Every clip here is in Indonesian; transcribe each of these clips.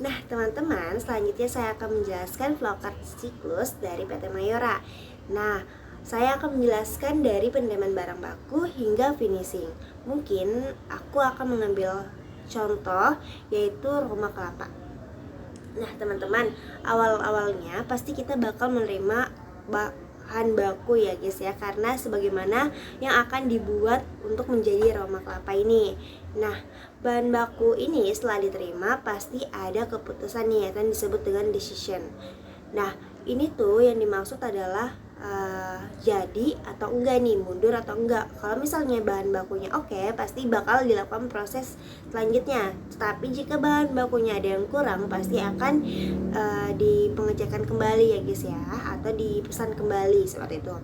Nah, teman-teman, selanjutnya saya akan menjelaskan flowchart siklus dari PT Mayora. Nah, saya akan menjelaskan dari penerimaan barang baku hingga finishing. Mungkin aku akan mengambil contoh yaitu rumah kelapa. Nah, teman-teman, awal-awalnya pasti kita bakal menerima bahan baku ya guys ya, karena sebagaimana yang akan dibuat untuk menjadi aroma kelapa ini. Nah, bahan baku ini setelah diterima pasti ada keputusan nih yang disebut dengan decision. Nah, ini tuh yang dimaksud adalah jadi atau enggak nih, mundur atau enggak. Kalau misalnya bahan bakunya oke, pasti bakal dilakukan proses selanjutnya. Tapi jika bahan bakunya ada yang kurang, pasti akan dipengecekan kembali ya guys ya, atau dipesan kembali seperti itu.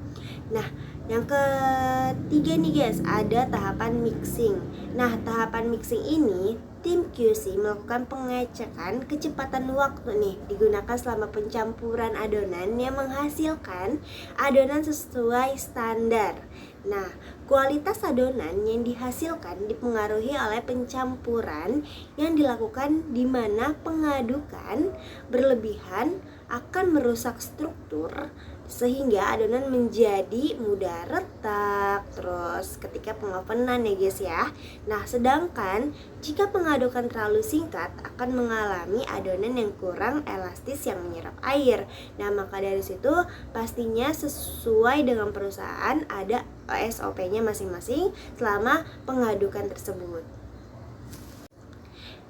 Nah, yang ketiga nih guys, ada tahapan mixing. Nah, tahapan mixing ini tim QC melakukan pengecekan kecepatan waktu nih digunakan selama pencampuran adonan yang menghasilkan adonan sesuai standar. Nah, kualitas adonan yang dihasilkan dipengaruhi oleh pencampuran yang dilakukan, di mana pengadukan berlebihan akan merusak struktur sehingga adonan menjadi mudah retak terus ketika pengovenan ya guys ya. Nah, sedangkan jika pengadukan terlalu singkat akan mengalami adonan yang kurang elastis yang menyerap air. Nah, maka dari situ pastinya sesuai dengan perusahaan ada SOP-nya masing-masing selama pengadukan tersebut.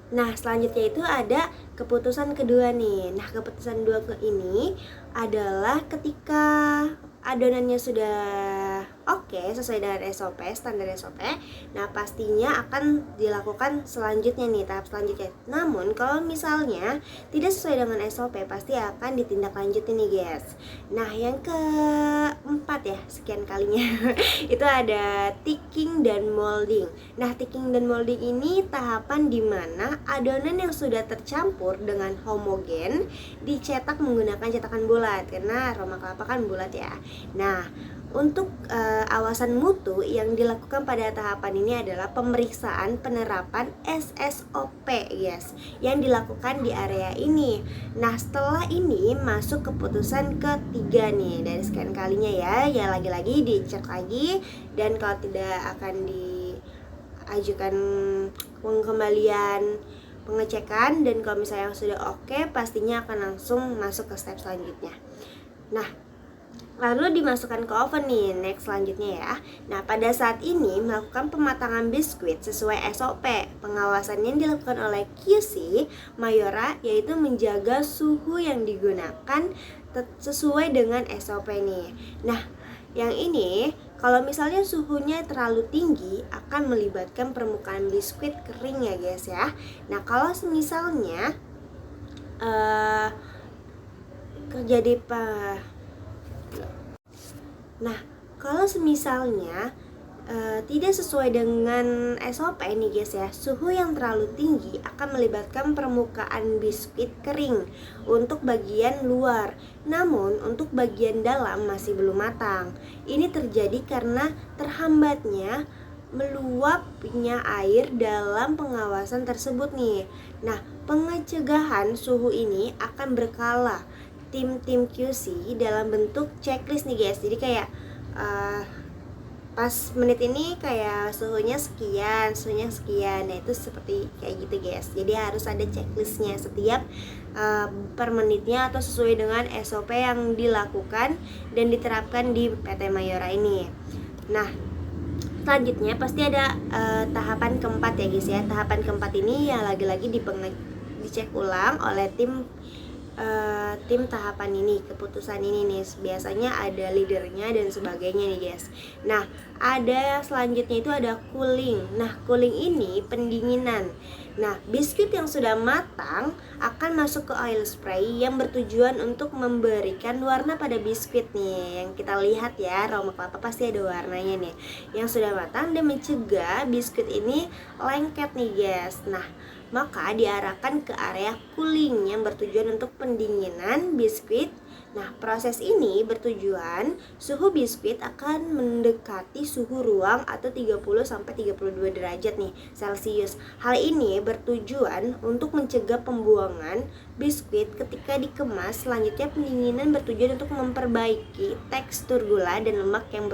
Nah, selanjutnya itu ada keputusan kedua nih. Nah, keputusan kedua ini adalah ketika adonannya sudah oke sesuai dengan SOP, standar SOP. Nah, pastinya akan dilakukan selanjutnya nih, tahap selanjutnya. Namun, kalau misalnya tidak sesuai dengan SOP, pasti akan ditindaklanjuti nih, guys. Nah, yang keempat ya, sekian kalinya itu ada ticking dan molding. Nah, ticking dan molding ini tahapan dimana adonan yang sudah tercampur dengan homogen dicetak menggunakan cetakan bulat, karena aroma kelapa kan bulat ya. Nah, untuk awasan mutu yang dilakukan pada tahapan ini adalah pemeriksaan penerapan SSOP guys, yang dilakukan di area ini. Nah, setelah ini masuk keputusan ketiga nih dari sekian kalinya ya lagi-lagi dicek lagi, dan kalau tidak akan diajukan pengembalian pengecekan, dan kalau misalnya sudah oke pastinya akan langsung masuk ke step selanjutnya. Nah, lalu dimasukkan ke oven nih, next selanjutnya ya. Nah, pada saat ini melakukan pematangan biskuit sesuai SOP. Pengawasan yang dilakukan oleh QC Mayora yaitu menjaga suhu yang digunakan sesuai dengan SOP nih. Nah, yang ini kalau misalnya suhunya terlalu tinggi akan melibatkan permukaan biskuit kering ya guys ya. Nah, kalau misalnya kalau semisalnya tidak sesuai dengan SOP nih guys ya, suhu yang terlalu tinggi akan melibatkan permukaan biskuit kering untuk bagian luar, namun untuk bagian dalam masih belum matang. Ini terjadi karena terhambatnya meluapnya air dalam pengawasan tersebut nih. Nah, pencegahan suhu ini akan berkala tim QC dalam bentuk checklist nih guys. Jadi kayak pas menit ini kayak suhunya sekian. Nah, itu seperti kayak gitu guys. Jadi harus ada checklistnya setiap per menitnya atau sesuai dengan SOP yang dilakukan dan diterapkan di PT Mayora ini. Nah, selanjutnya pasti ada tahapan keempat ya guys ya. Tahapan keempat ini ya lagi-lagi dicek ulang oleh tim tahapan ini, keputusan ini nih. Biasanya ada leadernya dan sebagainya nih guys. Nah, ada selanjutnya itu ada cooling. Nah, cooling ini pendinginan. Nah, biskuit yang sudah matang akan masuk ke oil spray yang bertujuan untuk memberikan warna pada biskuit nih. Yang kita lihat ya, aroma kelapa pasti ada warnanya nih. Yang sudah matang dan mencegah biskuit ini lengket nih guys. Nah, maka diarahkan ke area cooling yang bertujuan untuk pendinginan biskuit. Nah, proses ini bertujuan suhu biskuit akan mendekati suhu ruang atau 30-32 derajat nih Celcius. Hal ini bertujuan untuk mencegah pembuangan biskuit ketika dikemas. Selanjutnya, pendinginan bertujuan untuk memperbaiki tekstur gula dan lemak yang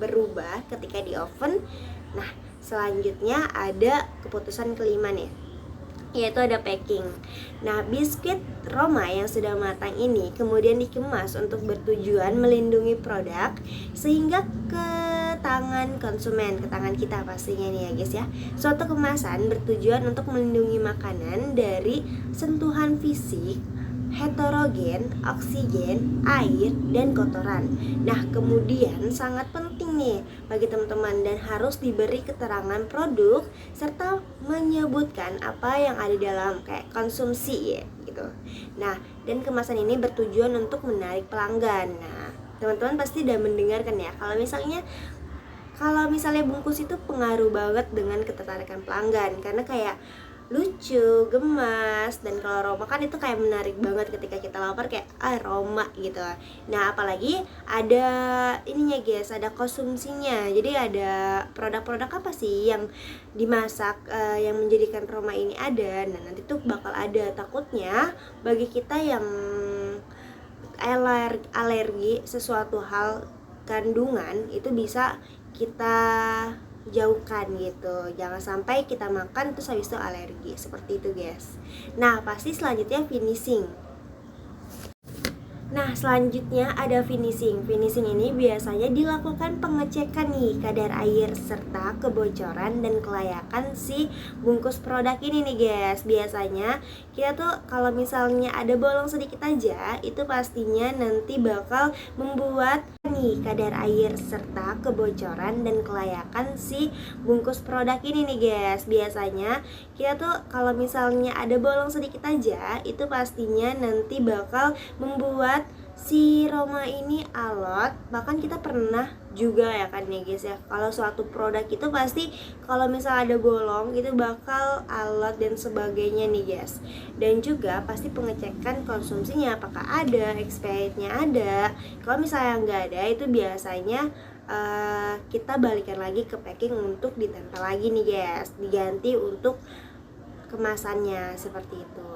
berubah ketika di oven. Nah, selanjutnya ada keputusan kelima nih, yaitu ada packing. Nah, biskuit Roma yang sudah matang ini kemudian dikemas untuk bertujuan melindungi produk sehingga ke tangan konsumen, ke tangan kita pastinya nih ya guys ya. Suatu kemasan bertujuan untuk melindungi makanan dari sentuhan fisik, heterogen, oksigen, air, dan kotoran. Nah, kemudian sangat penting nih bagi teman-teman dan harus diberi keterangan produk serta menyebutkan apa yang ada dalam kayak konsumsi ya gitu. Nah, dan kemasan ini bertujuan untuk menarik pelanggan. Nah, teman-teman pasti udah mendengarkan ya kalau misalnya bungkus itu pengaruh banget dengan ketertarikan pelanggan karena kayak lucu, gemas, dan kalau Roma kan itu kayak menarik banget ketika kita lapar kayak Roma gitu. Nah, apalagi ada ininya guys, ada konsumsinya. Jadi ada produk-produk apa sih yang dimasak yang menjadikan Roma ini ada. Nah, nanti tuh bakal ada. Takutnya bagi kita yang alergi sesuatu hal kandungan itu bisa kita jauhkan gitu. Jangan sampai kita makan terus habis itu alergi. Seperti itu guys. Nah, pasti selanjutnya finishing. Nah, selanjutnya ada finishing. Finishing ini biasanya dilakukan pengecekan nih kadar air serta kebocoran dan kelayakan si bungkus produk ini nih guys. Biasanya kita tuh kalau misalnya ada bolong sedikit aja, itu pastinya nanti bakal membuat nih kadar air serta kebocoran dan kelayakan si bungkus produk ini nih guys. Biasanya kita tuh kalau misalnya ada bolong sedikit aja, itu pastinya nanti bakal membuat si Roma ini alot. Bahkan kita pernah juga ya kan ya guys ya, kalau suatu produk itu pasti kalau misalnya ada bolong itu bakal alot dan sebagainya nih guys. Dan juga pasti pengecekan konsumsinya apakah ada, expirednya ada. Kalau misalnya nggak ada, itu biasanya kita balikan lagi ke packing untuk ditempel lagi nih guys, diganti untuk kemasannya seperti itu.